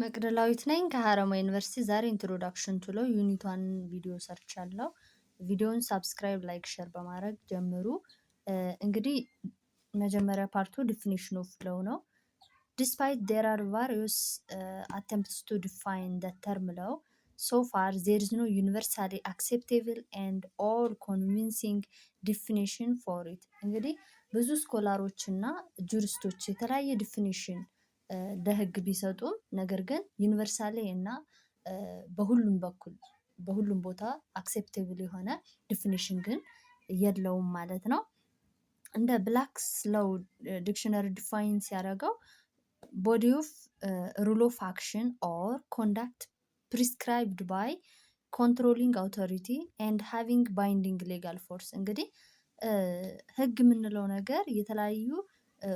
መቅደላዊት ነኝ ከሀረማያ ዩኒቨርሲቲ። ዛሬ ኢንትሮዳክሽን ቱ ሎው ዩኒት 1 ቪዲዮ ሰርቻለሁ። ቪዲዮውን ሳብስክራይብ፣ ላይክ፣ ሼር በማድረግ ጀምሩ። እንግዲህ መጀመሪያ ፓርቱ ዲፊኒሽን ኦፍ ሎው ነው። ዲስፓይት ዜር አር ቫሪየስ attempts to define the term law, so far there is no universally acceptable and all convincing definition for it። እንግዲህ ብዙ ስኮላሮች እና ጁሪስቶች የተለያየ ዲፊኒሽን ለህግ ቢሰጡም ነገር ግን ዩኒቨርሳሊ እና በሁሉም በኩል በሁሉም ቦታ አክሴፕቴብል የሆነ ዲፊኒሽን ግን የለውም ማለት ነው። እንደ ብላክስ ሎው ዲክሽነሪ ዲፋይን ሲያደርገው ቦዲ ኦፍ ሩል ኦፍ አክሽን ኦር ኮንዳክት ፕሪስክራይብድ ባይ ኮንትሮሊንግ አውቶሪቲ ኤንድ ሃቪንግ ባይንዲንግ ሌጋል ፎርስ። እንግዲህ ህግ የምንለው ነገር የተለያዩ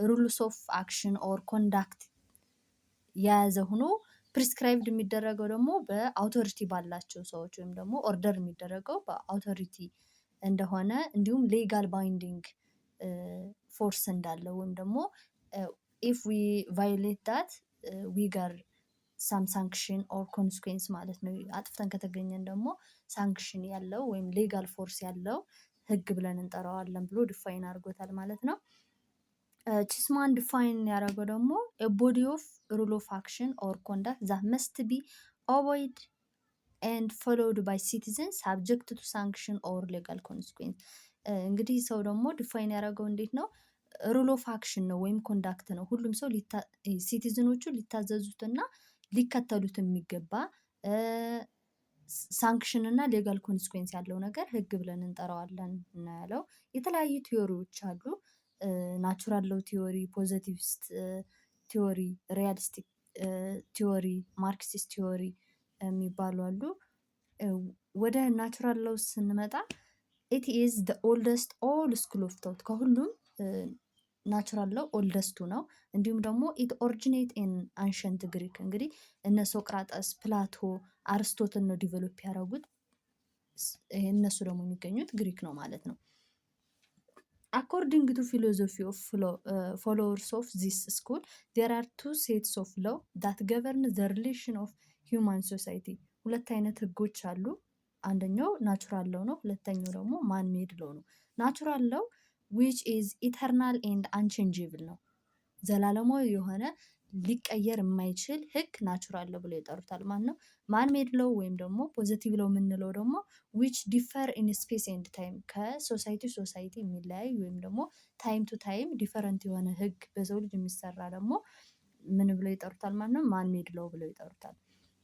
ሩልስ ኦፍ አክሽን ኦር ኮንዳክት የያዘ ሆኖ ፕሪስክራይብድ የሚደረገው ደግሞ በአውቶሪቲ ባላቸው ሰዎች ወይም ደግሞ ኦርደር የሚደረገው በአውቶሪቲ እንደሆነ እንዲሁም ሌጋል ባይንዲንግ ፎርስ እንዳለው ወይም ደግሞ ኢፍ ዊ ቫዮሌት ዳት ዊ ጋር ሳም ሳንክሽን ኦር ኮንስኩዌንስ ማለት ነው። አጥፍተን ከተገኘን ደግሞ ሳንክሽን ያለው ወይም ሌጋል ፎርስ ያለው ህግ ብለን እንጠራዋለን ብሎ ዲፋይን አድርጎታል ማለት ነው። ቺስማን ዲፋይን ያደረገው ደግሞ ቦዲ ኦፍ ሩል ኦፍ አክሽን ኦር ኮንዳክት ዛት መስት ቢ ኦቦይድ ኤንድ ፎሎውድ ባይ ሲቲዝንስ ሳብጀክት ቱ ሳንክሽን ኦር ሌጋል ኮንስኩዌንስ። እንግዲህ ሰው ደግሞ ዲፋይን ያደረገው እንዴት ነው? ሩል ኦፍ አክሽን ነው ወይም ኮንዳክት ነው። ሁሉም ሰው ሲቲዝኖቹ ሊታዘዙትና ሊከተሉት የሚገባ ሳንክሽን እና ሌጋል ኮንስኩዌንስ ያለው ነገር ህግ ብለን እንጠራዋለን እና ያለው የተለያዩ ቲዮሪዎች አሉ። ናቹራል ሎው ቲዮሪ፣ ፖዘቲቪስት ቲዮሪ፣ ሪያሊስቲክ ቲዮሪ፣ ማርክሲስት ቲዮሪ የሚባሉ አሉ። ወደ ናቹራል ሎው ስንመጣ ኢት ኢዝ ዘ ኦልደስት ኦል ስኩል ኦፍ ቶት፣ ከሁሉም ናቹራል ሎው ኦልደስቱ ነው። እንዲሁም ደግሞ ኢት ኦሪጂኔት ኢን አንሸንት ግሪክ። እንግዲህ እነ ሶቅራጠስ፣ ፕላቶ፣ አርስቶትል ነው ዲቨሎፕ ያደረጉት። እነሱ ደግሞ የሚገኙት ግሪክ ነው ማለት ነው። According to philosophy of followers of this school, there are two sets of law that govern the relation of human society. ሁለት አይነት ህጎች አሉ። አንደኛው ናቹራል ሎው ነው። ሁለተኛው ደግሞ ማን ሜድ ሎው ነው። ናቹራል ሎው which is eternal and unchangeable ነው። ዘላለማዊ የሆነ ሊቀየር የማይችል ህግ ናቹራል ሎው ብሎ ይጠሩታል ማለት ነው። ማን ሜድ ሎው ወይም ደግሞ ፖዚቲቭ ሎው የምንለው ደግሞ which differ in space and time፣ ከሶሳይቲ ሶሳይቲ የሚለያይ ወይም ደግሞ ታይም ቱ ታይም ዲፈረንት የሆነ ህግ በሰው ልጅ የሚሰራ ደግሞ ምን ብለው ይጠሩታል ማለት ነው? ማን ሜድ ሎው ብለው ይጠሩታል።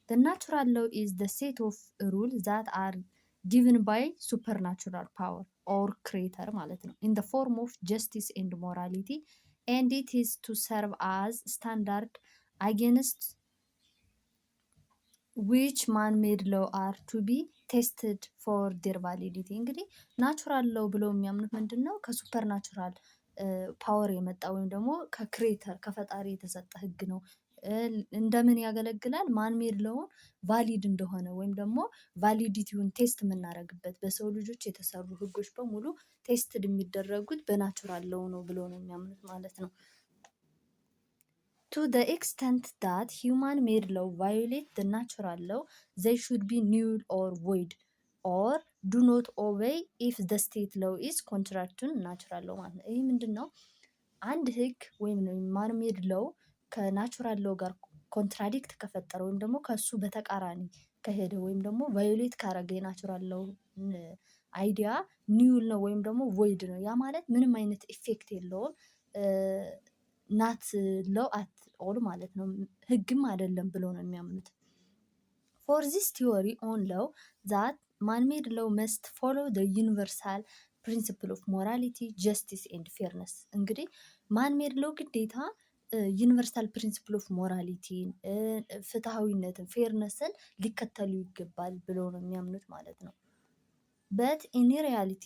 the natural law is the set of rules that are given by supernatural power or creator ማለት ነው in the form of justice and morality, and it is to serve as standard against which man-made law are to be tested for their validity። እንግዲህ ናቹራል ሎው ብለው የሚያምኑት ምንድን ነው? ከሱፐር ናቹራል ፓወር የመጣ ወይም ደግሞ ከክሬተር ከፈጣሪ የተሰጠ ህግ ነው። እንደምን ያገለግላል? ማንሜድ ሎውን ቫሊድ እንደሆነ ወይም ደግሞ ቫሊዲቲውን ቴስት የምናደርግበት በሰው ልጆች የተሰሩ ህጎች በሙሉ ቴስትድ የሚደረጉት በናቹራል ሎው ነው ብሎ ነው የሚያምኑት ማለት ነው። To the extent that human made law violate the natural law, they should be null or void or do not obey if the state law is contrary to natural law ማለት ነው። ይህ ምንድን ነው? አንድ ህግ ወይም ማን ሜድ ሎው ከናቹራል ሎው ጋር ኮንትራዲክት ከፈጠረ ወይም ደግሞ ከሱ በተቃራኒ ከሄደ ወይም ደግሞ ቫዮሌት ካረገ የናቹራል ሎው አይዲያ ኒውል ነው ወይም ደግሞ ቮይድ ነው። ያ ማለት ምንም አይነት ኢፌክት የለውም፣ ናት ሎው አት ኦል ማለት ነው፣ ህግም አይደለም ብሎ ነው የሚያምኑት። ፎር ዚስ ቲዮሪ ኦን ሎው ዛት ማንሜድ ሎው መስት ፎሎ ዘ ዩኒቨርሳል ፕሪንሲፕል ኦፍ ሞራሊቲ ጀስቲስ ኤንድ ፌርነስ። እንግዲህ ማንሜድ ሎው ግዴታ ዩኒቨርሳል ፕሪንሲፕል ኦፍ ሞራሊቲን፣ ፍትሐዊነትን፣ ፌርነስን ሊከተሉ ይገባል ብሎ ነው የሚያምኑት ማለት ነው። በት ኢን ሪያሊቲ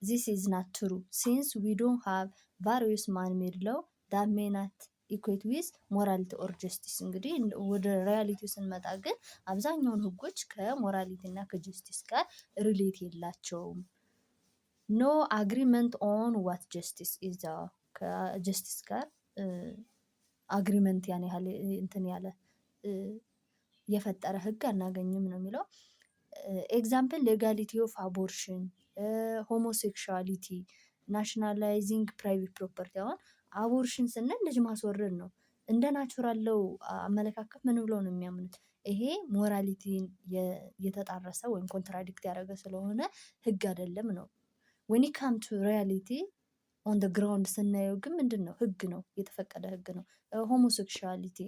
ዚስ ኢዝ ናት ትሩ ሲንስ ዊ ዶንት ሃቭ ቫሪየስ ማንሜድ ሎው ዳት ሜይ ናት ኢኩዌት ዊዝ ሞራሊቲ ኦር ጀስቲስ። እንግዲህ ወደ ሪያሊቲ ስንመጣ ግን አብዛኛውን ህጎች ከሞራሊቲ እና ከጀስቲስ ጋር ሪሌት የላቸውም። ኖ አግሪመንት ኦን ዋት ጀስቲስ ኢዝ፣ ከጀስቲስ ጋር አግሪመንት ያን ያህል እንትን ያለ የፈጠረ ህግ አናገኝም ነው የሚለው። ኤግዛምፕል ሌጋሊቲ ኦፍ አቦርሽን፣ ሆሞሴክሹዋሊቲ፣ ናሽናላይዚንግ ፕራይቬት ፕሮፐርቲ። አሁን አቦርሽን ስንል ልጅ ማስወረድ ነው። እንደ ናቹራል ለው አመለካከት ምን ብለው ነው የሚያምኑት? ይሄ ሞራሊቲን የተጣረሰ ወይም ኮንትራዲክት ያደረገ ስለሆነ ህግ አይደለም ነው። ዌን ካም ቱ ሪያሊቲ ኦን ደ ግራውንድ ስናየው ግን ምንድን ነው? ህግ ነው፣ የተፈቀደ ህግ ነው። ሆሞሴክሹዋሊቲ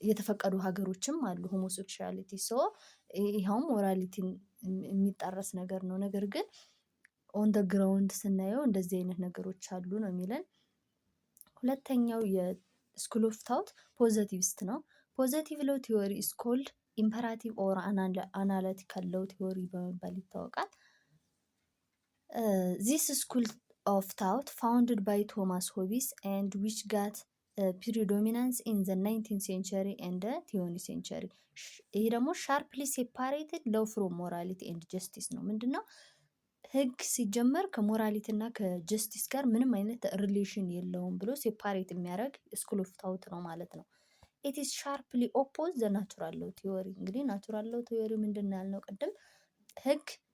የተፈቀዱ ሀገሮችም አሉ ሆሞሴክሹዋሊቲ። ሶ ይኸውም ሞራሊቲን የሚጣረስ ነገር ነው። ነገር ግን ኦን ደ ግራውንድ ስናየው እንደዚህ አይነት ነገሮች አሉ ነው የሚለን። ሁለተኛው የስኩል ኦፍ ታውት ፖዘቲቪስት ነው። ፖዘቲቭ ሎው ቲዮሪ ኢስ ኮልድ ኢምፐራቲቭ ኦር አናሊቲካል ሎው ቲዮሪ በመባል ይታወቃል። ዚስ ስኩል ኦፍ ታውት ፋውንድድ ባይ ቶማስ ሆቢስ ኤንድ ዊች ጋት ፕሪዶሚናንስ ኢን ዘ 19th ሴንቸሪ ኤንድ 20th ሴንቸሪ። ይሄ ደግሞ ሻርፕሊ ሴፓሬትድ ሎው ፍሮም ሞራሊቲ ኤንድ ጀስቲስ ነው። ምንድነው? ህግ ሲጀመር ከሞራሊቲ እና ከጀስቲስ ጋር ምንም አይነት ሪሌሽን የለውም ብሎ ሴፓሬት የሚያደርግ ስኩል ኦፍ ታውት ነው ማለት ነው። ኢት ኢዝ ሻርፕሊ ኦፖዝ ዘ ናቹራል ሎው ቲዮሪ። እንግዲህ ናቹራል ሎው ቲዮሪ ምንድን ነው ያልነው ቅድም?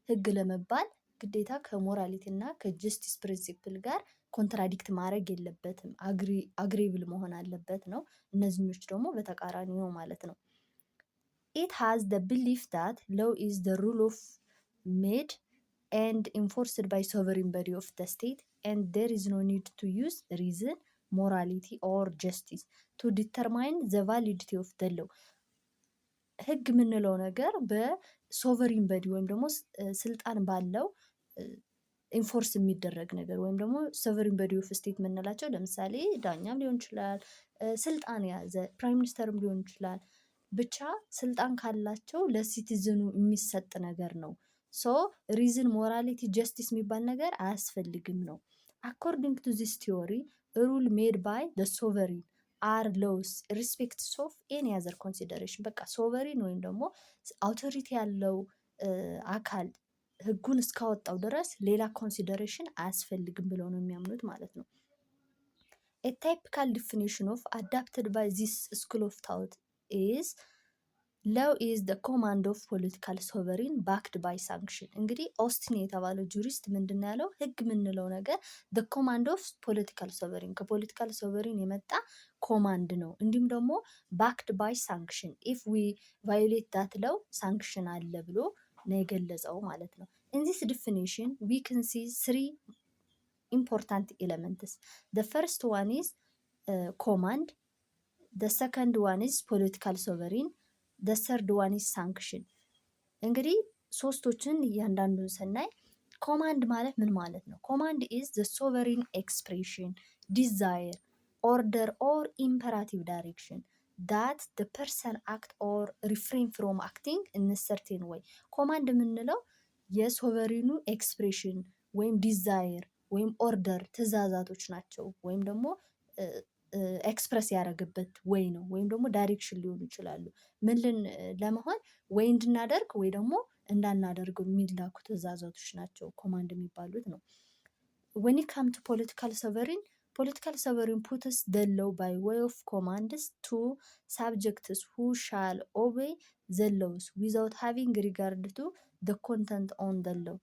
ህግ ለመባል ግዴታ ከሞራሊቲ እና ከጀስቲስ ፕሪንሲፕል ጋር ኮንትራዲክት ማድረግ የለበትም፣ አግሪብል መሆን አለበት ነው። እነዚህኞች ደግሞ በተቃራኒ ነው ማለት ነው። ኢት ሃዝ ደ ቢሊፍ ዳት ሎው ኢዝ ደ ሩል ኦፍ ሜድ and enforced by sovereign body of the state, and there is no need to use reason, morality or justice to determine the validity of the law። ህግ የምንለው ነገር በሶቨሪን በዲ ወይም ደግሞ ስልጣን ባለው ኢንፎርስ የሚደረግ ነገር ወይም ደግሞ ሶቨሪን በዲ ኦፍ ስቴት የምንላቸው ለምሳሌ ዳኛም ሊሆን ይችላል፣ ስልጣን የያዘ ፕራይም ሚኒስተርም ሊሆን ይችላል። ብቻ ስልጣን ካላቸው ለሲቲዝኑ የሚሰጥ ነገር ነው። ሶ ሪዝን፣ ሞራሊቲ፣ ጀስቲስ የሚባል ነገር አያስፈልግም ነው። አኮርዲንግ ቱ ዚስ ቲዮሪ ሩል ሜድ ባይ ደ ሶቨሪን አር ሎውስ ሪስፔክትስ ኦፍ ኤኒ አዘር ኮንሲደሬሽን። በቃ ሶቨሪን ወይም ደግሞ አውቶሪቲ ያለው አካል ህጉን እስካወጣው ድረስ ሌላ ኮንሲደሬሽን አያስፈልግም ብለው ነው የሚያምኑት ማለት ነው። ኤ ታይፒካል ዲፊኒሽን ኦፍ አዳፕትድ ባይ ዚስ ስኩል ኦፍ ታውት ኢዝ ሎው ኢዝ ደ ኮማንድ ኦፍ ፖለቲካል ሶቨሪን ባክድ ባይ ሳንክሽን። እንግዲህ ኦስቲን የተባለው ጁሪስት ምንድን ነው ያለው? ህግ የምንለው ነገር ደ ኮማንድ ኦፍ ፖለቲካል ሶቨሪን፣ ከፖለቲካል ሶቨሪን የመጣ ኮማንድ ነው። እንዲሁም ደግሞ ባክድ ባይ ሳንክሽን፣ ኢፍ ዊ ቫዮሌት ዳት ሎው ሳንክሽን አለ ብሎ ነው የገለጸው ማለት ነው። ኢን ዚስ ዲፊኒሽን ዊ ካን ሲ ስሪ ኢምፖርታንት ኤለመንትስ። ደ ፈርስት ዋን ኢዝ ኮማንድ፣ ደ ሰከንድ ዋን ኢዝ ፖለቲካል ሶቨሪን፣ the third one is sanction። እንግዲህ ሶስቶችን እያንዳንዱን ስናይ ኮማንድ ማለት ምን ማለት ነው? ኮማንድ is the sovereign expression, desire, order or imperative direction that the person act or refrain from acting in a certain way። ኮማንድ የምንለው የሶቨሪኑ ኤክስፕሬሽን ወይም ዲዛየር ወይም ኦርደር ትእዛዛቶች ናቸው። ወይም ደግሞ ኤክስፕረስ ያደረግበት ወይ ነው። ወይም ደግሞ ዳይሬክሽን ሊሆኑ ይችላሉ። ምንን ለመሆን ወይ እንድናደርግ ወይ ደግሞ እንዳናደርግ የሚላኩ ትእዛዛቶች ናቸው ኮማንድ የሚባሉት ነው። when it come to political sovereign puts the law by way of commands to subjects who shall obey the laws without having regard to the content on the law.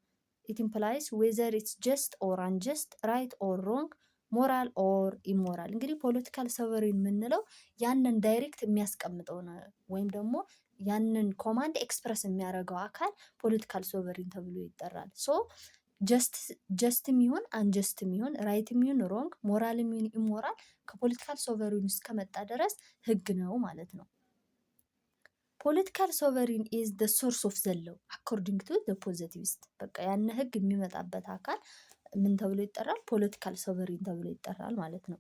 It implies whether it's just or unjust, right or wrong, ሞራል ኦር ኢሞራል። እንግዲህ ፖለቲካል ሶቨሪን የምንለው ያንን ዳይሬክት የሚያስቀምጠው ነው ወይም ደግሞ ያንን ኮማንድ ኤክስፕረስ የሚያደርገው አካል ፖለቲካል ሶቨሪን ተብሎ ይጠራል። ሶ ጀስትም ይሁን አንጀስትም ይሁን ራይትም ይሁን ሮንግ፣ ሞራልም ይሁን ኢሞራል ከፖለቲካል ሶቨሪን ውስጥ ከመጣ ድረስ ህግ ነው ማለት ነው። ፖለቲካል ሶቨሪን ኢዝ ደ ሶርስ ኦፍ ዘ ሎው አኮርዲንግ ቱ ዘ ፖዘቲቪስት። በቃ ያን ህግ የሚመጣበት አካል ምን ተብሎ ይጠራል? ፖለቲካል ሶቨሪን ተብሎ ይጠራል ማለት ነው።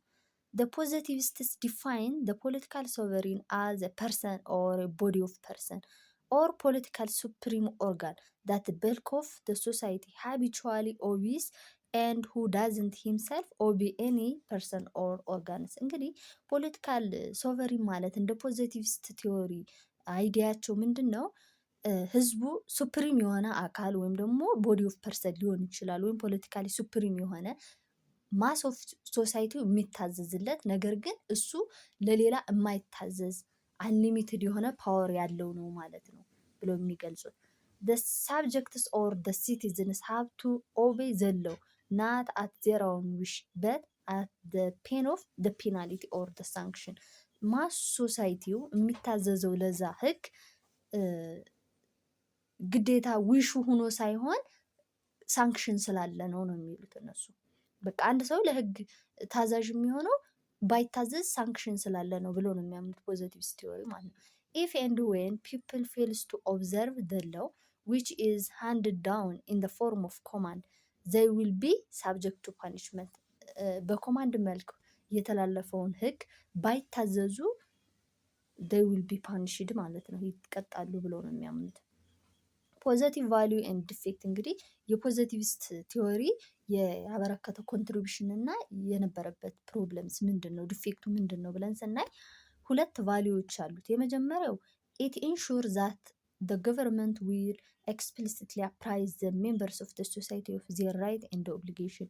The positivists define the political sovereign as a person or a body of person or political supreme organ that the bulk of the society habitually obeys and who doesn't himself obey any person or organs። እንግዲህ ፖለቲካል ሶቨሪን ማለት እንደ ፖዚቲቪስት ቲዮሪ አይዲያቸው ምንድን ነው? ህዝቡ ሱፕሪም የሆነ አካል ወይም ደግሞ ቦዲ ኦፍ ፐርሰን ሊሆን ይችላል። ወይም ፖለቲካሊ ሱፕሪም የሆነ ማስ ኦፍ ሶሳይቲው የሚታዘዝለት ነገር ግን እሱ ለሌላ የማይታዘዝ አንሊሚትድ የሆነ ፓወር ያለው ነው ማለት ነው ብሎ የሚገልጹት። the subjects or the citizens have to obey the law not at their own wish but at the pain of the penalty or the sanction ማስ ሶሳይቲው የሚታዘዘው ለዛ ህግ ግዴታ ዊሹ ሆኖ ሳይሆን ሳንክሽን ስላለ ነው የሚሉት እነሱ። በቃ አንድ ሰው ለህግ ታዛዥ የሚሆነው ባይታዘዝ ሳንክሽን ስላለ ነው ብሎ ነው የሚያምኑት ፖዚቲቪስት ቲዮሪ ማለት ነው። if and when people fails to observe the law which is handed down in the form of command they will be subject to punishment በኮማንድ መልክ የተላለፈውን ህግ ባይታዘዙ they will be punished ማለት ነው፣ ይቀጣሉ ብሎ ነው የሚያምኑት። ፖዘቲቭ ቫሊዩ ኤንድ ዲፌክት እንግዲህ የፖዘቲቪስት ቲዎሪ ያበረከተው ኮንትሪቢሽን እና የነበረበት ፕሮብለምስ ምንድን ነው፣ ዲፌክቱ ምንድን ነው ብለን ስናይ ሁለት ቫሊዩዎች አሉት። የመጀመሪያው ኢት ኢንሹር ዛት the government will explicitly apprise the members of the society of their right and obligation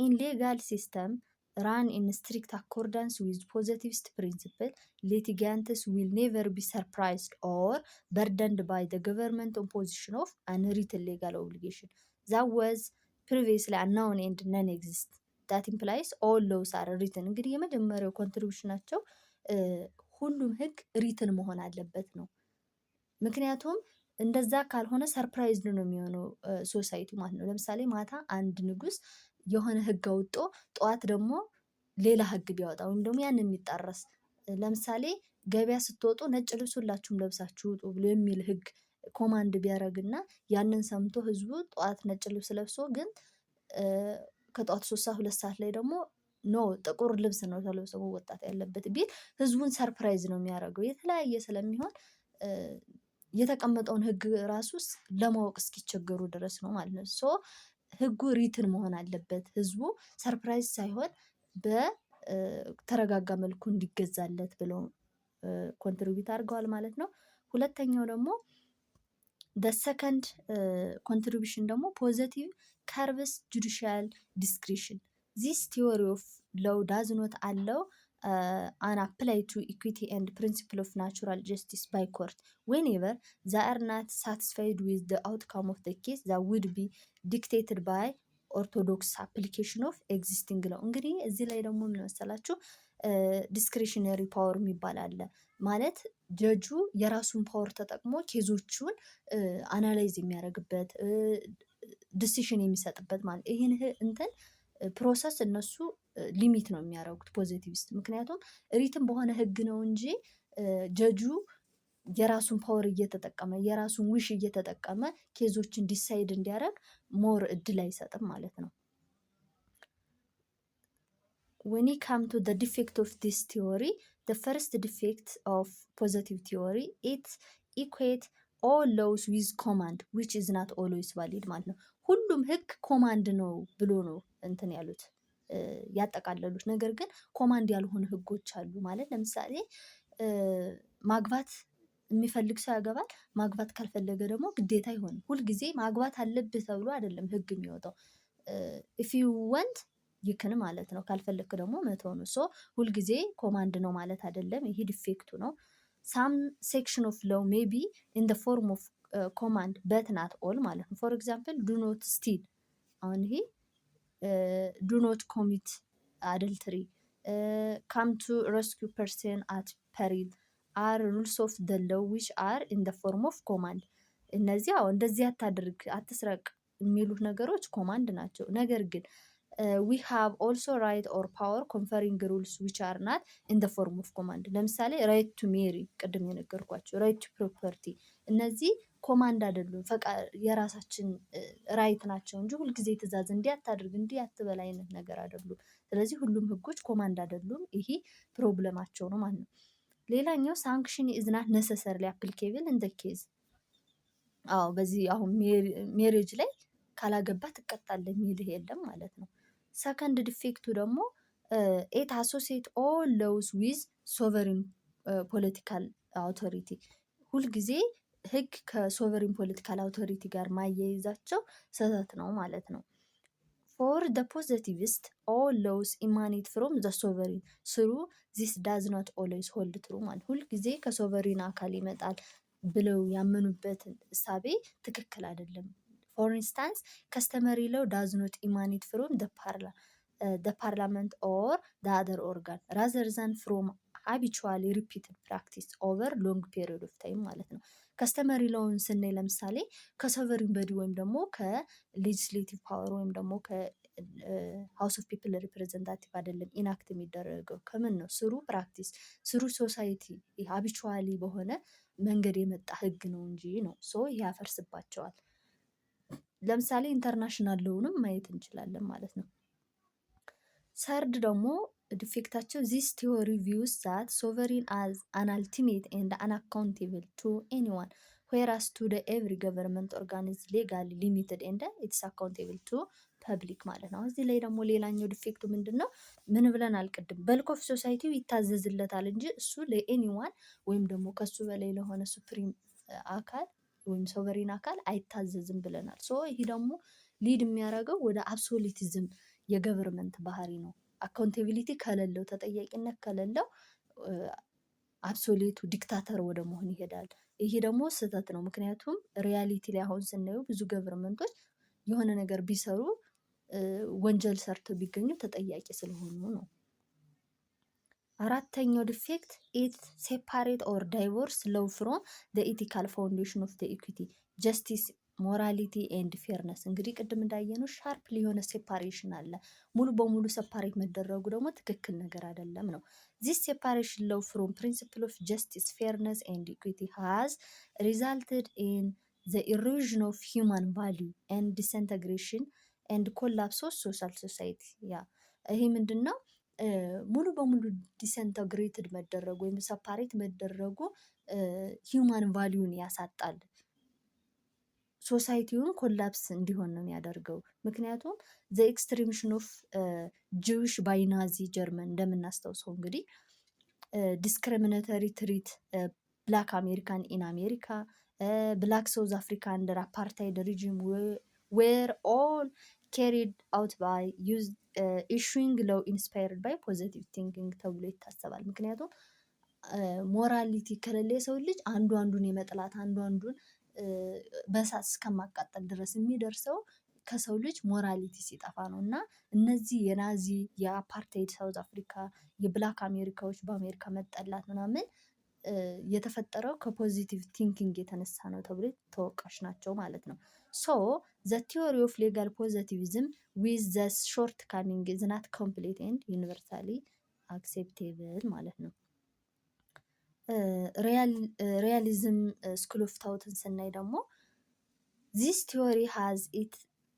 in legal system run in strict accordance with positivist principle litigants will never be surprised or burdened by the government imposition of unwritten legal obligation that was previously unknown and non-exist that implies all laws are written እንግዲህ የመጀመሪያው ኮንትሪቢሽናቸው ሁሉም ህግ ሪትን መሆን አለበት ነው። ምክንያቱም እንደዛ ካልሆነ ሰርፕራይዝድ ነው የሚሆነው ሶሳይቲ ማለት ነው። ለምሳሌ ማታ አንድ ንጉስ የሆነ ህግ አውጦ ጠዋት ደግሞ ሌላ ህግ ቢያወጣ ወይም ደግሞ ያን የሚጣረስ ለምሳሌ ገበያ ስትወጡ ነጭ ልብስ ሁላችሁም ለብሳችሁ ውጡ ብሎ የሚል ህግ ኮማንድ ቢያደርግና ያንን ሰምቶ ህዝቡ ጠዋት ነጭ ልብስ ለብሶ ግን ከጠዋት 3 ሰዓት 2 ሰዓት ላይ ደግሞ ኖ ጥቁር ልብስ ነው ተለብሶ መወጣት ያለበት ቢል ህዝቡን ሰርፕራይዝ ነው የሚያደርገው። የተለያየ ስለሚሆን የተቀመጠውን ህግ ራሱ ለማወቅ እስኪቸገሩ ድረስ ነው ማለት ነው። ሶ ህጉ ሪትን መሆን አለበት፣ ህዝቡ ሰርፕራይዝ ሳይሆን በተረጋጋ መልኩ እንዲገዛለት ብለው ኮንትሪቢዩት አድርገዋል ማለት ነው። ሁለተኛው ደግሞ the second contribution ደግሞ positive curves judicial discretion this theory of law does not allow an apply to equity and principle of natural justice by court whenever they are not satisfied with the outcome of the case that would be dictated by orthodox application of existing law እንግዲህ እዚህ ላይ ደግሞ ምን መሰላችሁ ዲስክሪሽነሪ ፓወር የሚባል አለ ማለት ጀጁ የራሱን ፓወር ተጠቅሞ ኬዞቹን አናላይዝ የሚያደርግበት ዲሲሽን የሚሰጥበት ማለት ይሄን እንትን ፕሮሰስ እነሱ ሊሚት ነው የሚያደርጉት ፖዚቲቪስት። ምክንያቱም ሪትም በሆነ ህግ ነው እንጂ ጀጁ የራሱን ፓወር እየተጠቀመ የራሱን ዊሽ እየተጠቀመ ኬዞችን ዲሳይድ እንዲያደርግ ሞር እድል አይሰጥም ማለት ነው። when it come to the defect of this theory the first defect of positive theory it equate all laws with command which is not always valid ማለት ነው። ሁሉም ህግ ኮማንድ ነው ብሎ ነው እንትን ያሉት ያጠቃለሉት። ነገር ግን ኮማንድ ያልሆኑ ህጎች አሉ ማለት ለምሳሌ ማግባት የሚፈልግ ሰው ያገባል፣ ማግባት ካልፈለገ ደግሞ ግዴታ አይሆንም። ሁልጊዜ ማግባት አለብህ ተብሎ አይደለም ህግ የሚወጣው። if you want ይክን ማለት ነው፣ ካልፈለክ ደግሞ መተው ነው። ሶ ሁልጊዜ ኮማንድ ነው ማለት አይደለም። ይሄ ዲፌክቱ ነው። some section of law may be in the form of command but not all ማለት ነው። for example do not steal አሁን ይሄ do not commit adultery come to rescue person at peril are rules of the law which are in the form of command እነዚህ እንደዚህ አታድርግ አትስረቅ የሚሉት ነገሮች ኮማንድ ናቸው። ነገር ግን we have also right or power conferring rules which are not in the form of command ለምሳሌ right to marry ቅድም የነገርኳቸው right to property እነዚህ ኮማንድ አይደሉም፣ የራሳችን ራይት ናቸው እንጂ ሁልጊዜ ትእዛዝ እንዲያታድርግ እንዲያትበል አይነት ነገር አይደሉም። ስለዚህ ሁሉም ህጎች ኮማንድ አይደሉም። ይሄ ፕሮብለማቸው ነው ማለት ነው። ሌላኛው ሳንክሽን is not necessarily applicable in the case በዚህ አሁን ሜሬጅ ላይ ካላገባ ትቀጣለህ የሚልህ የለም ማለት ነው። ሰከንድ ዲፌክቱ ደግሞ it associate all laws with sovereign political authority ሁልጊዜ ህግ ከሶቨሪን ፖለቲካል አውቶሪቲ ጋር ማያይዛቸው ስህተት ነው ማለት ነው። ፎር ደ ፖዘቲቪስት ኦል ሎውስ ኢማኔት ፍሮም ዘ ሶቨሪን ስሩ ዚስ ዳዝ ኖት ኦልዌይስ ሆልድ ትሩ ማለት ሁልጊዜ ከሶቨሪን አካል ይመጣል ብለው ያመኑበትን እሳቤ ትክክል አይደለም። ፎር ኢንስታንስ ከስተመሪ ሎው ዳዝ ኖት ኢማኔት ፍሮም the parliament or the other organ rather than from habitually repeated practice over long period of time ማለት ነው። ከስተመሪ ሎውን ስናይ ለምሳሌ ከሶቨሪን በዲ ወይም ደግሞ ከሌጅስሌቲቭ ፓወር ወይም ደግሞ ከሃውስ ኦፍ ፒፕል ሪፕሬዘንታቲቭ አይደለም ኢናክት የሚደረገው ከምን ነው? ስሩ ፕራክቲስ ስሩ ሶሳይቲ ሃቢቹዋሊ በሆነ መንገድ የመጣ ህግ ነው እንጂ ነው። ሶ ይሄ ያፈርስባቸዋል። ለምሳሌ ኢንተርናሽናል ሎውንም ማየት እንችላለን ማለት ነው። ሰርድ ደግሞ ዲፌክታቸው ዚስ ቲዮሪ ቪውስ ዛት ሶቨሪን አዝ አን አልቲሜት ኤንድ አንአካውንቴብል ቱ ኤኒዋን ዌራስ ቱ ደ ኤቭሪ ገቨርንመንት ኦርጋኒዝ ሌጋሊ ሊሚትድ ኤንድ ኢትስ አካውንቴብል ቱ ፐብሊክ ማለት ነው። እዚህ ላይ ደግሞ ሌላኛው ዲፌክቱ ምንድን ነው? ምን ብለን አልቅድም በልክ ኦፍ ሶሳይቲው ይታዘዝለታል እንጂ እሱ ለኤኒዋን ወይም ደግሞ ከሱ በላይ ለሆነ ሱፕሪም አካል ወይም ሶቨሪን አካል አይታዘዝም ብለናል። ሶ ይሄ ደግሞ ሊድ የሚያደርገው ወደ አብሶሊቲዝም የገቨርንመንት ባህሪ ነው። አካውንቴቢሊቲ ከሌለው ተጠያቂነት ከሌለው አብሶሌቱ ዲክታተር ወደ መሆን ይሄዳል። ይሄ ደግሞ ስህተት ነው። ምክንያቱም ሪያሊቲ ላይ አሁን ስናየው ብዙ ገቨርንመንቶች የሆነ ነገር ቢሰሩ ወንጀል ሰርተው ቢገኙ ተጠያቂ ስለሆኑ ነው። አራተኛው ዲፌክት ኢት ሴፓሬት ኦር ዳይቮርስ ሎው ፍሮም ዘ ኢቲካል ፋውንዴሽን ኦፍ ዘ ኢኩዊቲ ጀስቲስ ሞራሊቲ ኤንድ ፌርነስ። እንግዲህ ቅድም እንዳየነው ሻርፕ ሊሆነ ሴፓሬሽን አለ። ሙሉ በሙሉ ሴፓሬት መደረጉ ደግሞ ትክክል ነገር አይደለም ነው። ዚስ ሴፓሬሽን ሎው ፍሮም ፕሪንሲፕል ኦፍ ጀስቲስ ፌርነስ ኤንድ ኢኩዊቲ ሃዝ ሪዛልትድ ኢን ዘ ኢሮዥን ኦፍ ሂውማን ቫሊዩ ኤንድ ዲስኢንተግሬሽን ኤንድ ኮላፕስ ኦፍ ሶሻል ሶሳይቲ። ያ ይሄ ምንድን ነው? ሙሉ በሙሉ ዲስኢንተግሬትድ መደረጉ ወይም ሰፓሬት መደረጉ ሂውማን ቫሊዩን ያሳጣል። ሶሳይቲውን ኮላፕስ እንዲሆን ነው የሚያደርገው። ምክንያቱም ዘ ኤክስትሪሚሽን ኦፍ ጂዊሽ ባይ ናዚ ጀርመን እንደምናስታውሰው እንግዲህ ዲስክሪሚናተሪ ትሪት ብላክ አሜሪካን ኢን አሜሪካ ብላክ ሳውዝ አፍሪካ አንደር አፓርታይድ ሪጅም ዌር ኦል ካሪድ አውት ባይ ኢሹዊንግ ሎው ኢንስፓየርድ ባይ ፖዘቲቭ ቲንኪንግ ተብሎ ይታሰባል። ምክንያቱም ሞራሊቲ ከሌለ የሰው ልጅ አንዱ አንዱን የመጥላት አንዱ አንዱን በእሳት እስከማቃጠል ድረስ የሚደርሰው ከሰው ልጅ ሞራሊቲ ሲጠፋ ነው። እና እነዚህ የናዚ የአፓርታይድ ሳውዝ አፍሪካ የብላክ አሜሪካዎች በአሜሪካ መጠላት ምናምን የተፈጠረው ከፖዚቲቭ ቲንኪንግ የተነሳ ነው ተብሎ ተወቃሽ ናቸው ማለት ነው። ሶ ዘ ቲዮሪ ኦፍ ሌጋል ፖዘቲቪዝም ዊዝ ዘ ሾርት ካሚንግ ኢዝ ናት ኮምፕሊት ኤንድ ዩኒቨርሳሊ አክሴፕቴብል ማለት ነው። ሪያሊዝም ስኩል ኦፍ ታውትን ስናይ ደግሞ ዚስ ቲዮሪ ሃዝ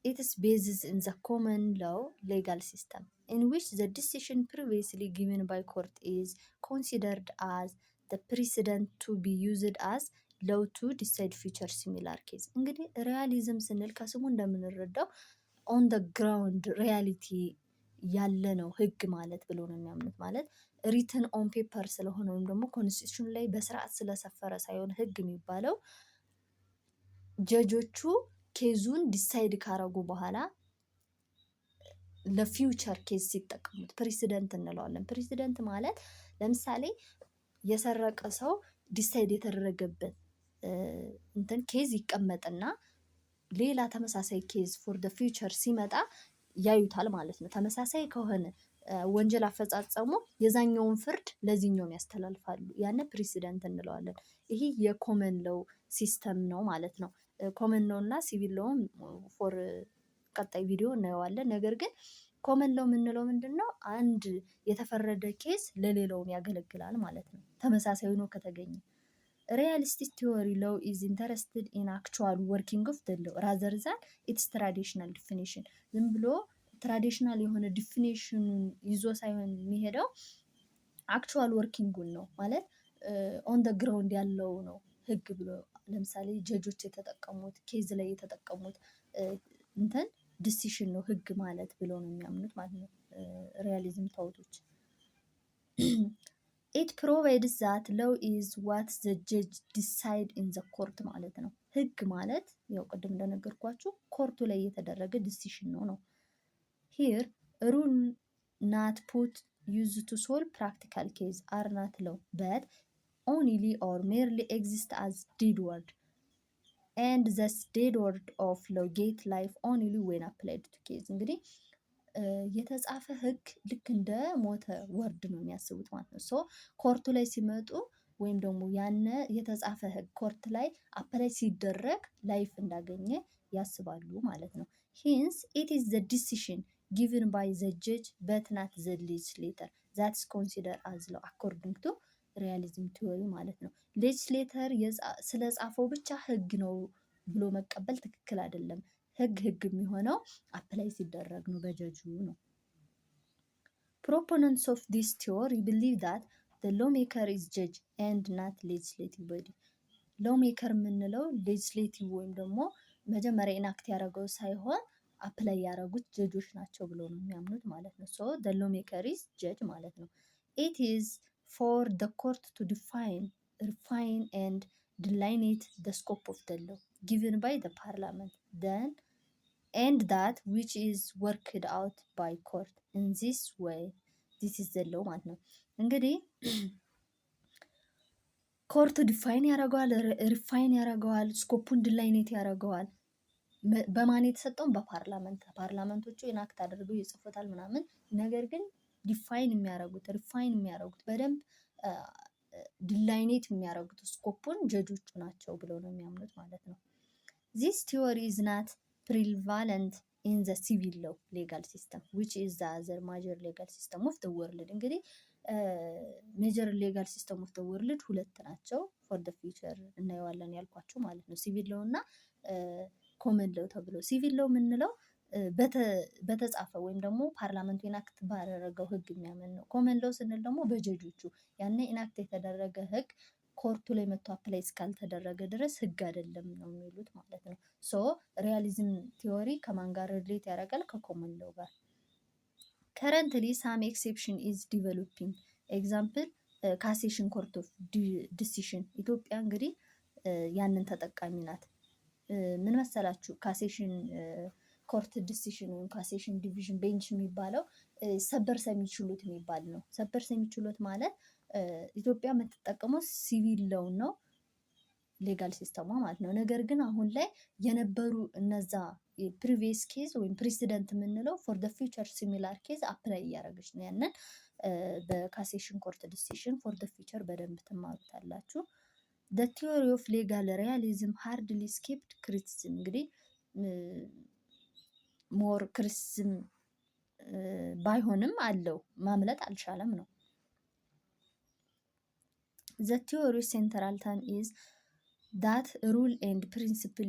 ኢትስ ቤዝስ ኢን ዘ ኮመን ሎው ሌጋል ሲስተም ኢን ዊች ዘ ዲሲሽን ፕሪቪየስሊ ጊቨን ባይ ኮርት ኢዝ ኮንሲደርድ አዝ ዘ ፕሪሲደንት ቱ ቢ ዩዝድ አዝ ሎው ቱ ዲሳይድ ፊውቸር ሲሚላር ኬዝ። እንግዲህ ሪያሊዝም ስንል ከስሙ እንደምንረዳው ኦን ደ ግራውንድ ሪያሊቲ ያለ ነው ህግ ማለት ብሎ ነው የሚያምኑት። ማለት ሪትን ኦን ፔፐር ስለሆነ ወይም ደግሞ ኮንስቲቱሽን ላይ በስርዓት ስለሰፈረ ሳይሆን ህግ የሚባለው ጀጆቹ ኬዙን ዲሳይድ ካረጉ በኋላ ለፊውቸር ኬዝ ሲጠቀሙት ፕሬሲደንት እንለዋለን። ፕሬሲደንት ማለት ለምሳሌ የሰረቀ ሰው ዲሳይድ የተደረገበት እንትን ኬዝ ይቀመጥና ሌላ ተመሳሳይ ኬዝ ፎር ደ ፊውቸር ሲመጣ ያዩታል ማለት ነው። ተመሳሳይ ከሆነ ወንጀል አፈጻጸሙ የዛኛውን ፍርድ ለዚህኛውም ያስተላልፋሉ። ያን ፕሬሲደንት እንለዋለን። ይሄ የኮመን ሎው ሲስተም ነው ማለት ነው። ኮመን ሎው እና ሲቪል ሎውን ፎር ቀጣይ ቪዲዮ እናየዋለን። ነገር ግን ኮመን ሎው የምንለው ምንድን ነው? አንድ የተፈረደ ኬስ ለሌላውም ያገለግላል ማለት ነው፣ ተመሳሳይ ሆኖ ከተገኘ። ሪያሊስቲክ ቲዮሪ ሎው ኢዝ ኢንተረስትድ ኢን አክቹዋል ወርኪንግ ኦፍ ዘ ሎው ራዘር ዛን ኢትስ ትራዲሽናል ዲፊኒሽን። ዝም ብሎ ትራዲሽናል የሆነ ዲፊኒሽኑን ይዞ ሳይሆን የሚሄደው አክቹዋል ወርኪንጉን ነው ማለት ኦን ደ ግራውንድ ያለው ነው ህግ ብሎ። ለምሳሌ ጀጆች የተጠቀሙት ኬዝ ላይ የተጠቀሙት እንትን ዲሲሽን ነው ህግ ማለት ብሎ ነው የሚያምኑት ማለት ነው ሪያሊዝም ታውቶች። ኢት ፕሮቫይድስ ዛት ሎው ኢዝ ዋት ዘ ጀጅ ዲሳይድ ኢን ዘ ኮርት ማለት ነው። ህግ ማለት ያው ቅድም እንደነገርኳችሁ ኮርቱ ላይ የተደረገ ዲሲሽን ነው። here rule not put used to solve practical case are not law but only or merely exist as dead word and thus dead word of law get life only when applied to case እንግዲህ የተጻፈ ህግ ልክ እንደ ሞተ ወርድ ነው የሚያስቡት ማለት ነው። ሶ ኮርቱ ላይ ሲመጡ ወይም ደግሞ ያነ የተጻፈ ህግ ኮርት ላይ አፕላይ ሲደረግ ላይፍ እንዳገኘ ያስባሉ ማለት ነው። ሂንስ ኢት ኢዝ ዘ ዲሲሽን ጊቭን ባይ ዘ ጀጅ በት ናት ዘ ሌጅስሌተር ዛትስ ኮንሲደር አዝ ሎው አኮርዲንግ ቱ ሪያሊዝም ቲዎሪ ማለት ነው። ሌጅስሌተር ስለጻፈው ብቻ ህግ ነው ብሎ መቀበል ትክክል አይደለም። ህግ የሚሆነው አፕላይ ሲደረግ ነው፣ በጀጁ ነው። ፕሮፖነንትስ ኦፍ ዲስ ቲዎሪ ቢሊቭ ዳት ዘ ሎሜከር ኢዝ ጀጅ ኤንድ ናት ሌጅስሌቲቭ ቦዲ። ሎሜከር የምንለው ሌጅስሌቲቭ ወይም ደግሞ መጀመሪያ ኢናክት ያደረገው ሳይሆን አፕላይ ያደረጉት ጀጆች ናቸው ብሎ ነው የሚያምኑት ማለት ነው። ሶ ዘ ሎሜከር ኢዝ ጀጅ ማለት ነው። ኢት ኢዝ ፎር ዘ ኮርት ቱ ዲፋይን ሪፋይን ኤንድ delineate the scope of the law given by the parliament then and that which is worked out by court in this way this is the law ማለት ነው። እንግዲህ ኮርት ዲፋይን ያደርገዋል፣ ሪፋይን ያደርገዋል፣ ስኮፑን ዲላይኔት ያደርገዋል። በማን የተሰጠውን? በፓርላመንት። ፓርላመንቶቹ ኢናክት አድርገው ይጽፉታል ምናምን። ነገር ግን ዲፋይን የሚያደርጉት ሪፋይን የሚያደርጉት በደንብ ዲላይኔት የሚያደርጉት ስኮፑን ጀጆቹ ናቸው ብለው ነው የሚያምኑት ማለት ነው። ዚስ ቲዎሪ ኢዝ ናት ፕሪቫለንት ኢን ዘ ሲቪል ሎው ሌጋል ሲስተም ዊች ኢዝ ዘ አዘር ማጀር ሌጋል ሲስተም ኦፍ ዘ ወርልድ። እንግዲህ ሜጀር ሌጋል ሲስተም ኦፍ ዘ ወርልድ ሁለት ናቸው። ፎር ዘ ፊውቸር እናየዋለን ያልኳቸው ማለት ነው። ሲቪል ሎው እና ኮመን ሎው ተብሎ። ሲቪል ሎው የምንለው በተጻፈ ወይም ደግሞ ፓርላመንቱ ኢናክት ባደረገው ህግ የሚያምን ነው። ኮመን ሎው ስንል ደግሞ በጀጆቹ ያኔ ኢናክት የተደረገ ህግ ኮርቱ ላይ መጥቶ አፕላይ እስካልተደረገ ድረስ ህግ አይደለም ነው የሚሉት ማለት ነው። ሶ ሪያሊዝም ቲዎሪ ከማን ጋር ሪሌት ያደርጋል? ከኮመን ሎው ጋር። ከረንትሊ ሳም ኤክሴፕሽን ኢዝ ዲቨሎፒንግ ኤግዛምፕል ካሴሽን ኮርት ኦፍ ዲሲሽን። ኢትዮጵያ እንግዲህ ያንን ተጠቃሚ ናት። ምን መሰላችሁ? ካሴሽን ኮርት ዲሲሽን ወይም ካሴሽን ዲቪዥን ቤንች የሚባለው ሰበር ሰሚ ችሎት የሚባል ነው። ሰበር ሰሚ ችሎት ማለት ኢትዮጵያ የምትጠቀመው ሲቪል ሎው ነው ሌጋል ሲስተሟ ማለት ነው። ነገር ግን አሁን ላይ የነበሩ እነዛ ፕሪቪየስ ኬዝ ወይም ፕሬሲደንት የምንለው ፎር ደ ፊውቸር ሲሚላር ኬዝ አፕላይ እያደረገች ነው። ያንን በካሴሽን ኮርት ዲሲሽን ፎር ደ ፊውቸር በደንብ ትማሩታላችሁ። ደ ቲዎሪ ኦፍ ሌጋል ሪያሊዝም ሃርድሊ ስኬፕድ ክሪቲሲዝም። እንግዲህ ሞር ክሪቲሲዝም ባይሆንም አለው፣ ማምለጥ አልቻለም ነው። The theory central theme is that rule and principle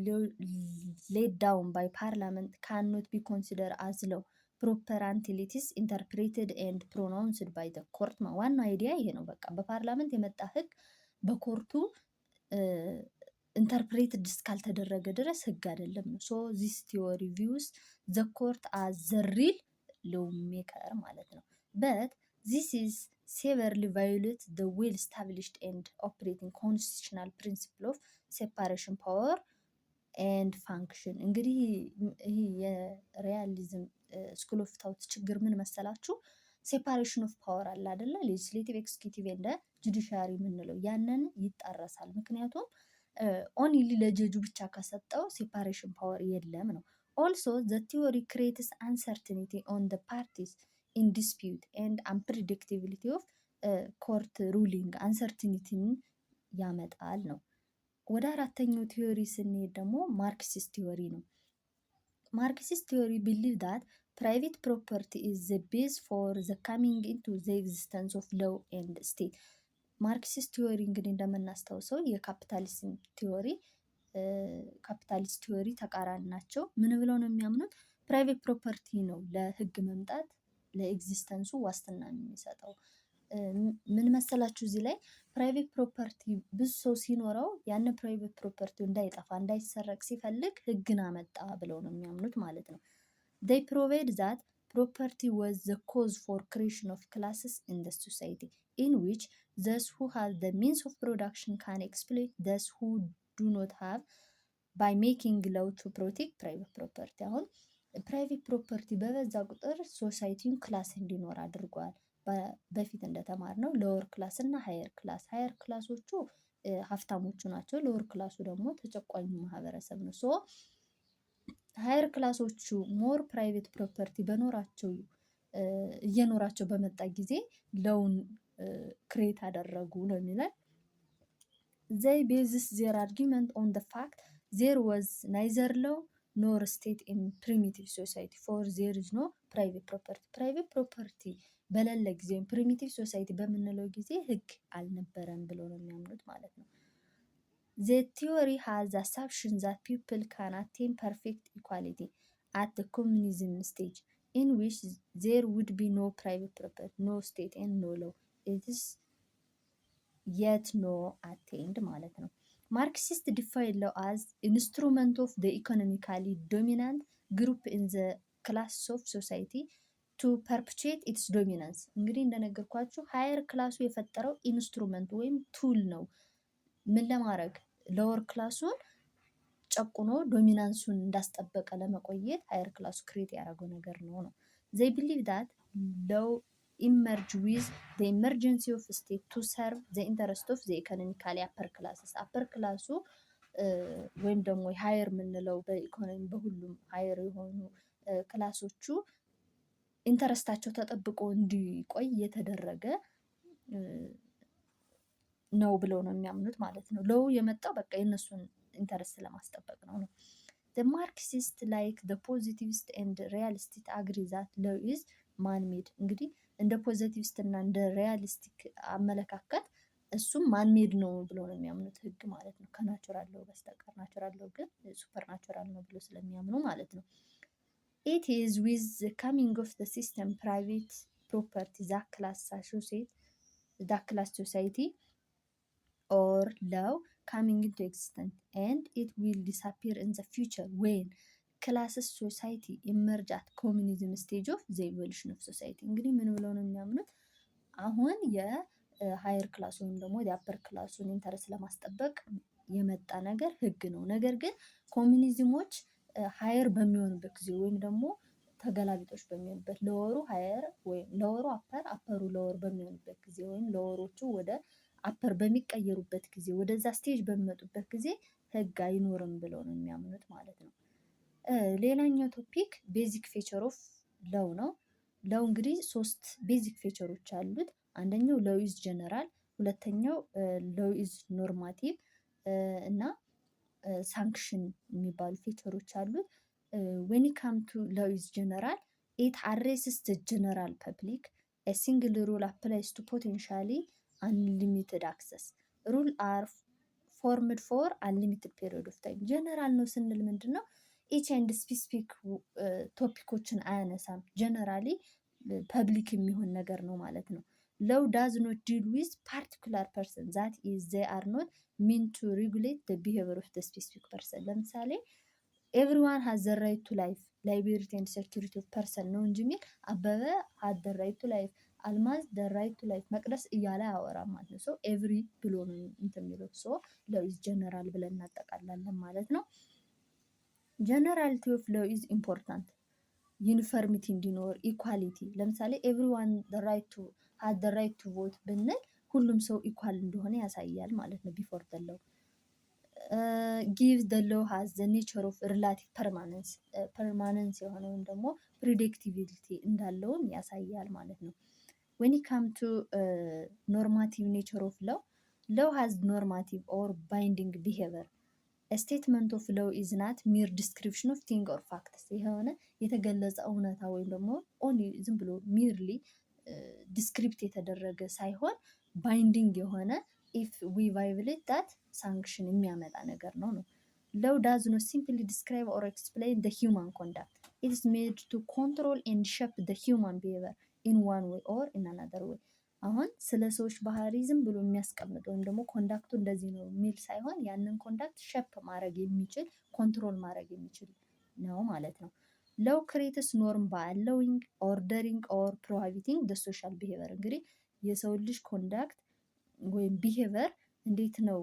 laid down by parliament cannot be considered as law proper until it is interpreted and pronounced by the court። ዋና አይዲያ ይሄ ነው። በቃ በፓርላመንት የመጣ ህግ በኮርቱ ኢንተርፕሬትድ እስካልተደረገ ድረስ ህግ አይደለም ነው። ሶ ዚስ ቲዎሪ ቪውስ ዘ ኮርት አዝ ዘ ሪል ሎው ሜከር ማለት ነው። በት ዚስ ኢዝ severely violate the well established and operating constitutional principle of separation power and function። እንግዲህ ይሄ የሪያሊዝም ስኩል ኦፍ ታውት ችግር ምን መሰላችሁ? ሴፓሬሽን ኦፍ ፓወር አለ አይደለ? ሌጅስሌቲቭ ኤክስኪዩቲቭ እንደ ጁዲሻሪ የምንለው ያንን ይጣረሳል። ምክንያቱም ኦንሊ ለጀጁ ብቻ ከሰጠው ሴፓሬሽን ፓወር የለም ነው። ኦልሶ ዘ ቲዎሪ ክሬትስ አንሰርቲኒቲ ኦን ዘ ፓርቲስ ኢን ዲስፒዩት ኤንድ አንፕሪዲክቲቢሊቲ ኦፍ ኮርት ሩሊንግ አንሰርቲኒቲን ያመጣል ነው። ወደ አራተኛው ቲዎሪ ስንሄድ ደግሞ ማርክሲስት ቲዎሪ ነው። ማርክሲስት ቲዎሪ ቢሊቭ ዳት ፕራይቬት ፕሮፐርቲ ኢዝ ዘ ቤዝ ፎር ዘ ካሚንግ ኢንቱ ዘ ኤግዚስተንስ ኦፍ ሎው ኤንድ ስቴት። ማርክሲስት ቲዎሪ እንግዲህ እንደምናስታውሰው የካፒታሊዝም ቲዎሪ ካፒታሊስት ቲዎሪ ተቃራኒ ናቸው። ምን ብለው ነው የሚያምኑት? ፕራይቬት ፕሮፐርቲ ነው ለህግ መምጣት ለኤግዚስተንሱ ዋስትና የሚሰጠው። ምን መሰላችሁ? እዚህ ላይ ፕራይቬት ፕሮፐርቲ ብዙ ሰው ሲኖረው ያን ፕራይቬት ፕሮፐርቲ እንዳይጠፋ እንዳይሰረቅ ሲፈልግ ህግን አመጣ ብለው ነው የሚያምኑት ማለት ነው። they provide that property was the cause for creation of classes in the society in which those who have the means of production can exploit those who do not have by making law to protect private property። አሁን ፕራይቬት ፕሮፐርቲ በበዛ ቁጥር ሶሳይቲውን ክላስ እንዲኖር አድርጓል። በፊት እንደተማርነው ሎወር ክላስ እና ሃየር ክላስ። ሃየር ክላሶቹ ሀብታሞቹ ናቸው። ሎወር ክላሱ ደግሞ ተጨቋኙ ማህበረሰብ ነው። ሶ ሃየር ክላሶቹ ሞር ፕራይቬት ፕሮፐርቲ እየኖራቸው በመጣ ጊዜ ለውን ክሬት አደረጉ ነው የሚለን። ዘይ ቤዝስ ዜር አርጊመንት ኦን ደ ፋክት ዜር ወዝ ናይዘር ሎው ኖር ስቴት ኢን ፕሪሚቲቭ ሶሳይቲ ፎር ዜር ኢዝ ኖ ፕራይቬት ፕሮፐርቲ። ፕራይቬት ፕሮፐርቲ በሌለ ጊዜ ፕሪሚቲቭ ሶሳይቲ በምንለው ጊዜ ህግ አልነበረም ብለው ነው የሚያምኑት ማለት ነው። ዘ ቲዮሪ ሃዝ አሳምፕሽን ዛት ፒፕል ካን አቴን ፐርፌክት ኢኳሊቲ አት ዘ ኮሚኒዝም ስቴጅ ኢን ዊች ዜር ውድ ቢ ኖ ፕራይቬት ፕሮፐርቲ ኖ ስቴት ኤንድ ኖ ሎው ኢትስ የት ኖ አቴንድ ማለት ነው። ማርክሲስት ዲፋይን ሎው አዝ ኢንስትሩመንት ኦፍ ዘ ኢኮኖሚካሊ ዶሚናንት ግሩፕ ኢን ዘ ክላስ ኦፍ ሶሳይቲ ቱ ፐርፔቹዌት ኢትስ ዶሚናንስ። እንግዲህ እንደነገርኳችሁ ሃየር ክላሱ የፈጠረው ኢንስትሩመንት ወይም ቱል ነው። ምን ለማድረግ? ሎወር ክላሱን ጨቁኖ ዶሚናንሱን እንዳስጠበቀ ለመቆየት ሃየር ክላሱ ክሬት ያደረገው ነገር ነው። ዘይ ቢሊቭ ዳት ሎው ኢመርጅ ዊዝ ዘ ኢመርጀንሲ ኦፍ ስቴት ቱ ሰርቭ ዘ ኢንተረስት ኦፍ ዘ ኢኮኖሚካሊ አፐር ክላስስ። አፐር ክላሱ ወይም ደግሞ ሃየር የምንለው በኢኮኖሚ በሁሉም ሃየር የሆኑ ክላሶቹ ኢንተረስታቸው ተጠብቆ እንዲቆይ የተደረገ ነው ብለው ነው የሚያምኑት ማለት ነው። ሎው የመጣው በቃ የእነሱን ኢንተረስት ለማስጠበቅ ነው። The Marxist like the positivist and realistic agree that law is man-made። እንግዲህ እንደ ፖዚቲቪስት እና እንደ ሪያሊስቲክ አመለካከት እሱም ማንሜድ ነው ብሎ ነው የሚያምኑት ህግ ማለት ነው። ከናቹራል ሎው በስተቀር ናቹራል ሎው ግን ሱፐር ናቹራል ነው ብሎ ስለሚያምኑ ማለት ነው። It is with the coming of the system private property that class society or law coming into existence and it will disappear in the future when classes society emerge at communism stage of the evolution of society። እንግዲህ ምን ብለው ነው የሚያምኑት? አሁን የሃየር ክላስ ወይም ደግሞ የአፐር ክላሱን ኢንተረስት ለማስጠበቅ የመጣ ነገር ህግ ነው። ነገር ግን ኮሚኒዝሞች ሃየር በሚሆንበት ጊዜ ወይም ደግሞ ተገላቢጦች በሚሆንበት ለወሩ ሃየር ወይም ለወሩ አፐር አፐሩ ለወር በሚሆንበት ጊዜ ወይም ለወሮቹ ወደ አፐር በሚቀየሩበት ጊዜ ወደዛ ስቴጅ በሚመጡበት ጊዜ ህግ አይኖርም ብለው ነው የሚያምኑት ማለት ነው። ሌላኛው ቶፒክ ቤዚክ ፌቸር ኦፍ ሎው ነው። ሎው እንግዲህ 3 ቤዚክ ፌቸሮች አሉት። አንደኛው ሎው ኢዝ ጀነራል፣ ሁለተኛው ሎው ኢዝ ኖርማቲቭ እና ሳንክሽን የሚባሉ ፌቸሮች አሉት። when it come to law is general it addresses the general public. a single rule applies to potentially unlimited access. rule are formed for unlimited period of time. ጀነራል ነው ስንል ምንድን ነው? ኢች ኤንድ ስፔሲፊክ ቶፒኮችን አያነሳም። ጀነራሊ ፐብሊክ የሚሆን ነገር ነው ማለት ነው። ሎው ዳዝ ኖት ዲል ዊዝ ፓርቲኩላር ፐርሰን ዛት ኢዝ ዜ አር ኖት ሚን ቱ ሬጉሌት ዘ ቢሄቪየር ኦፍ ዘ ስፔሲፊክ ፐርሰን። ለምሳሌ ኤቭሪዋን ሃዝ ዘ ራይት ቱ ላይፍ ላይቤሪቲ ኤንድ ሴኩሪቲ ኦፍ ፐርሰን ነው እንጂ የሚል አበበ ሃዝ ዘ ራይት ቱ ላይፍ፣ አልማዝ ዘ ራይት ቱ ላይፍ፣ መቅደስ እያለ አያወራም ማለት ነው። ሶ ኤቭሪ ብሎ ነው እንትን የሚለው። ሶ ሎው ኢዝ ጀነራል ብለን እናጠቃላለን ማለት ነው። ጀነራሊቲ ኦፍ ሎው ኢዝ ኢምፖርታንት። ዩኒፎርሚቲ እንዲኖር ኢኳሊቲ። ለምሳሌ ኤቭሪዋን ሃዝ ዘ ራይት ቱ ቮት ብንል ሁሉም ሰው ኢኳል እንደሆነ ያሳያል ማለት ነው። ቢፎር ዘ ሎው ጊቭ ዘ ሎው ሃዝ ዘ ኔቸር ኦፍ ሪላቲቭ ፐርማነንስ የሆነ ወይም ደግሞ ፕሪዲክቲቪሊቲ እንዳለውም ያሳያል ማለት ነው። when it come to normative nature of law has normative or binding behavior. a statement of law is not mere description of thing or facts። የሆነ የተገለጸ እውነታ ወይም ደግሞ only ዝም ብሎ merely ዲስክሪፕት የተደረገ ሳይሆን ባይንዲንግ የሆነ if we violate that sanction የሚያመጣ ነገር ነው። law does not simply describe or explain the human conduct. it is made to control and shape the human behavior in one way or in another way። አሁን ስለ ሰዎች ባህሪ ዝም ብሎ የሚያስቀምጥ ወይም ደግሞ ኮንዳክቱ እንደዚህ ነው የሚል ሳይሆን ያንን ኮንዳክት ሸፕ ማድረግ የሚችል ኮንትሮል ማድረግ የሚችል ነው ማለት ነው። ሎው ክሬትስ ኖርም ባይ አሎዊንግ ኦርደሪንግ ኦር ፕሮሂቢቲንግ ዘ ሶሻል ቢሄቪየር። እንግዲህ የሰው ልጅ ኮንዳክት ወይም ቢሄቪየር እንዴት ነው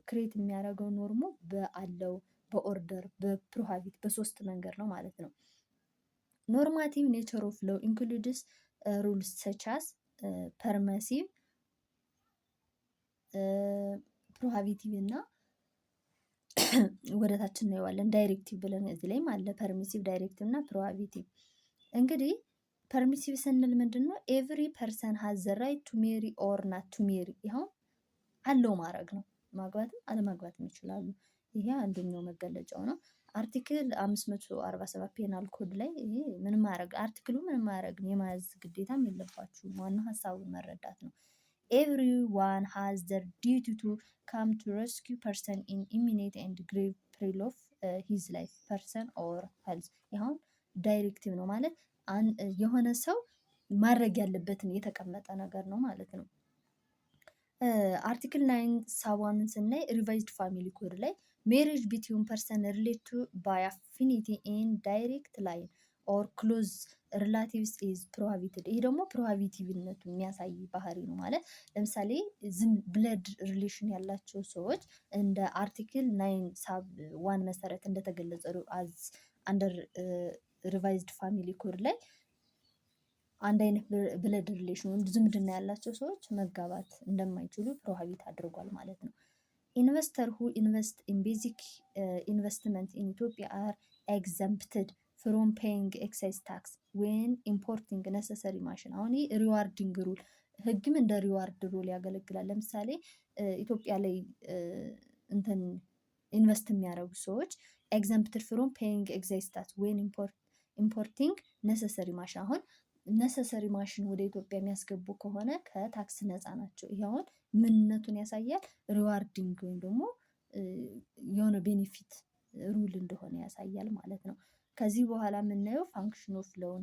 ክሬት የሚያደርገው? ኖርሙ በአለው በኦርደር በፕሮሂቢት በሶስት መንገድ ነው ማለት ነው። ኖርማቲቭ ኔቸር ኦፍ ሎው ኢንክሉድስ ሩልስ ሰች አስ ፐርመሲቭ፣ ፕሮሃቢቲቭ እና ወደታች እናየዋለን ዳይሬክቲቭ ብለን እዚህ ላይም አለ ፐርሚሲቭ፣ ዳይሬክቲቭ እና ፕሮሃቢቲቭ። እንግዲህ ፐርሚሲቭ ስንል ምንድን ነው? ኤቭሪ ፐርሰን ሃዝ ዘ ራይት ቱ ሜሪ ኦር ናት ቱ ሜሪ። ይኸው አለው ማድረግ ነው። ማግባትም አለማግባትም ይችላሉ። ይሄ አንደኛው መገለጫው ነው። አርቲክል 547 ፔናል ኮድ ላይ ይሄ ምንም ማድረግ አርቲክሉ ምንም ማድረግ የማያዝ ግዴታም የለባችሁም። ዋናው ሀሳቡን መረዳት ነው። ኤቭሪዋን ሃዝ ዘ ዲዩቲ ቱ ካም ቱ ሬስኪው ፐርሰን ኢን ኢሚኔት ኤንድ ግሬቭ ፔሪል ኦፍ ሂዝ ላይፍ ፐርሰን ኦር ሄልዝ። ይሁን ዳይሬክቲቭ ነው ማለት የሆነ ሰው ማድረግ ያለበትን የተቀመጠ ነገር ነው ማለት ነው። አርቲክል 9 ሳቧንን ስናይ ሪቫይዝድ ፋሚሊ ኮድ ላይ ሜሬጅ ቢትዊን ፐርሰን ሪሌት ቱ ባይ አፊኒቲ ኢን ዳይሬክት ላይን ኦር ክሎዝ ሪላቲቭስ ኢዝ ፕሮሃቢትድ። ይሄ ደግሞ ፕሮሃቢቲቭነቱ የሚያሳይ ባህሪ ነው ማለት ለምሳሌ ዝም ብለድ ሪሌሽን ያላቸው ሰዎች እንደ አርቲክል 9 ሳብ 1 መሰረት እንደተገለጸ አዝ አንደር ሪቫይዝድ ፋሚሊ ኮድ ላይ አንድ አይነት ብለድ ሪሌሽን ዝምድና ያላቸው ሰዎች መጋባት እንደማይችሉ ፕሮሃቢት አድርጓል ማለት ነው። ኢንቨስተር ሁ ኢንቨስት ኢን ቤዚክ ኢንቨስትመንት ኢን ኢትዮጵያ አር ኤግዘምፕትድ ፍሮም ፔይንግ ኤክሳይዝ ታክስ ዌን ኢምፖርቲንግ ነሰሰሪ ማሽን። አሁን ይህ ሪዋርዲንግ ሩል ህግም እንደ ሪዋርድ ሩል ያገለግላል። ለምሳሌ ኢትዮጵያ ላይ እንትን ኢንቨስት የሚያደርጉ ሰዎች ኤግዘምፕትድ ፍሮም ፔይንግ ኤክሳይዝ ታክስ ዌን ኢምፖርቲንግ ነሰሰሪ ማሽን። አሁን ነሰሰሪ ማሽን ወደ ኢትዮጵያ የሚያስገቡ ከሆነ ከታክስ ነፃ ናቸው። ይሄ አሁን ምንነቱን ያሳያል። ሪዋርዲንግ ወይም ደግሞ የሆነ ቤኔፊት ሩል እንደሆነ ያሳያል ማለት ነው። ከዚህ በኋላ የምናየው ፋንክሽን ኦፍ ሎው